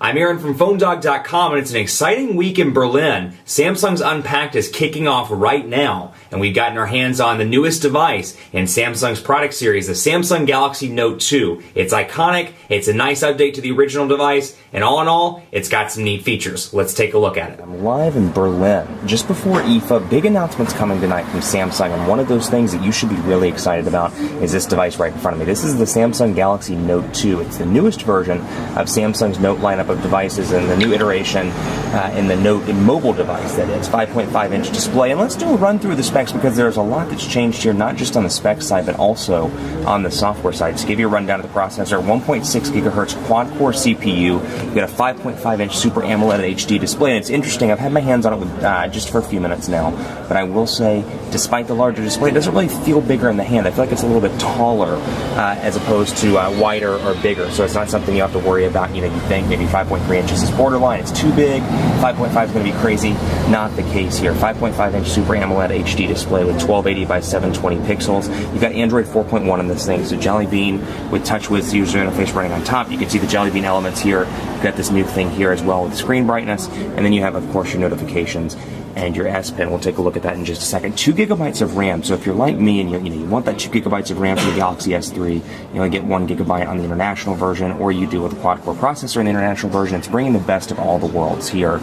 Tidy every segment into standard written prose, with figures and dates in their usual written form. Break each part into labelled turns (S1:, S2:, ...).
S1: I'm Aaron from PhoneDog.com, and it's an exciting week in Berlin. Samsung's Unpacked is kicking off right now, and we've gotten our hands on the newest device in Samsung's product series, the Samsung Galaxy Note 2. It's iconic, it's a nice update to the original device, and all in all, it's got some neat features. Let's take a look at it.
S2: I'm live in Berlin, just before IFA. Big announcements coming tonight from Samsung, and one of those things that you should be really excited about is this device right in front of me. This is the Samsung Galaxy Note 2. It's the newest version of Samsung's Note lineup of devices and the new iteration in the Note mobile device, that is. 5.5-inch display. And let's do a run through the specs, because there's a lot that's changed here, not just on the spec side, but also on the software side. Just give you a rundown of the processor. 1.6 gigahertz quad-core CPU. You've got a 5.5-inch Super AMOLED HD display. And it's interesting, I've had my hands on it with, just for a few minutes now, but I will say, despite the larger display, it doesn't really feel bigger in the hand. I feel like it's a little bit taller as opposed to wider or bigger, so it's not something you have to worry about. You think maybe 5.3 inches is borderline, it's too big, 5.5 is going to be crazy. Not the case here. 5.5-inch Super AMOLED HD display with 1280 by 720 pixels. You've got Android 4.1 on this thing, so Jelly Bean with TouchWiz user interface running on top. You can see the Jelly Bean elements here. You've got this new thing here as well with screen brightness, and then you have, of course, your notifications and your S Pen. We'll take a look at that in just a second. 2 gigabytes of RAM. So if you're like me and you want that 2 gigabytes of RAM for the Galaxy S3, you only get 1 gigabyte on the international version, or you do with a quad-core processor in the international version. It's bringing the best of all the worlds here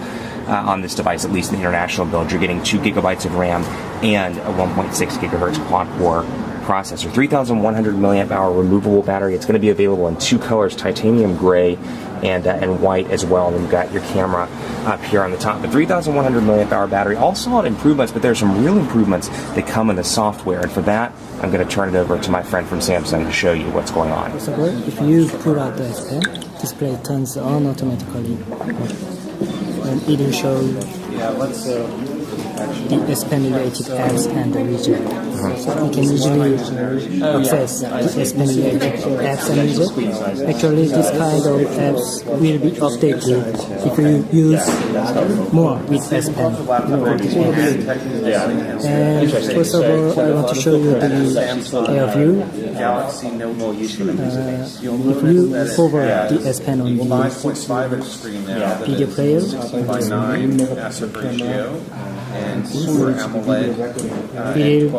S2: on this device, at least in the international build. You're getting 2 gigabytes of RAM and a 1.6 gigahertz quad-core processor. 3,100 milliamp hour removable battery. It's going to be available in 2 colors, titanium gray and white as well. And then you've got your camera up here on the top. But 3,100 milliamp hour battery, all solid improvements, but there's some real improvements that come in the software. And for that, I'm going to turn it over to my friend from Samsung to show you what's going on.
S3: So if you pull out the S Pen, display turns on automatically, and it will show the S Pen related apps and the widget. So you can easily access the S Pen related apps and widget. Actually, this kind of apps will be updated if you use more with S Pen. And first of all, I want to show you the Air View. If you hover the S Pen on the video player,
S4: and Super AMOLED,
S3: you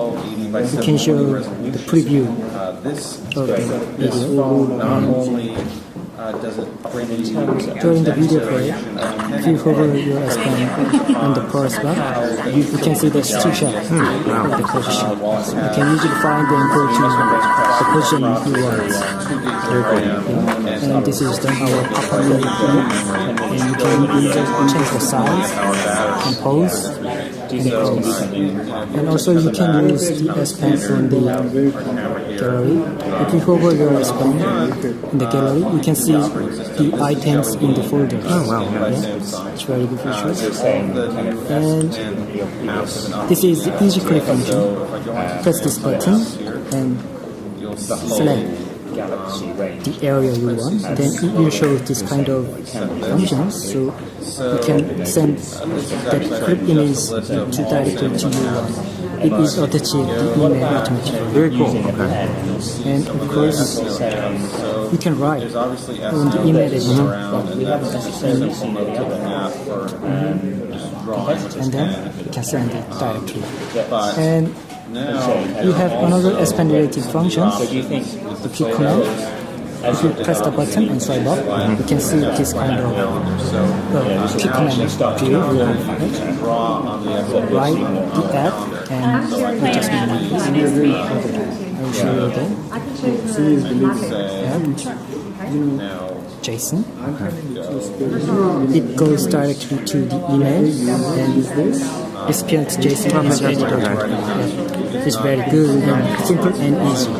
S3: can show the preview of the video.
S4: Not only does it bring you
S3: during the video player, if you hover your S Pen on the pause bar, you can see the screenshot of the position. So you can usually find and go to the position you want. And this is the our pop-up menu, and you can change the size and pose. And also you can use the S Pen from the gallery. If you hover your S Pen in the gallery, you can see the items in the folder.
S2: Oh wow!
S3: Yeah. It's very good feature. And this is the easy click function. Press this button and select the area you want. Then it will show this kind of functions. So you can send that clip image to directly to you. It is attached to the email automatically.
S2: Very cool. Okay.
S3: And of course, you can write on the email editor, and then you can send it directly. And you have another S Pen related function. If you connect, if you press the button and swipe up, you can see this kind of quick command view. Write the app and just I'll show you again. JSON. It goes directly to the email, and recipient JSON is ready. It's very good and simple and easy.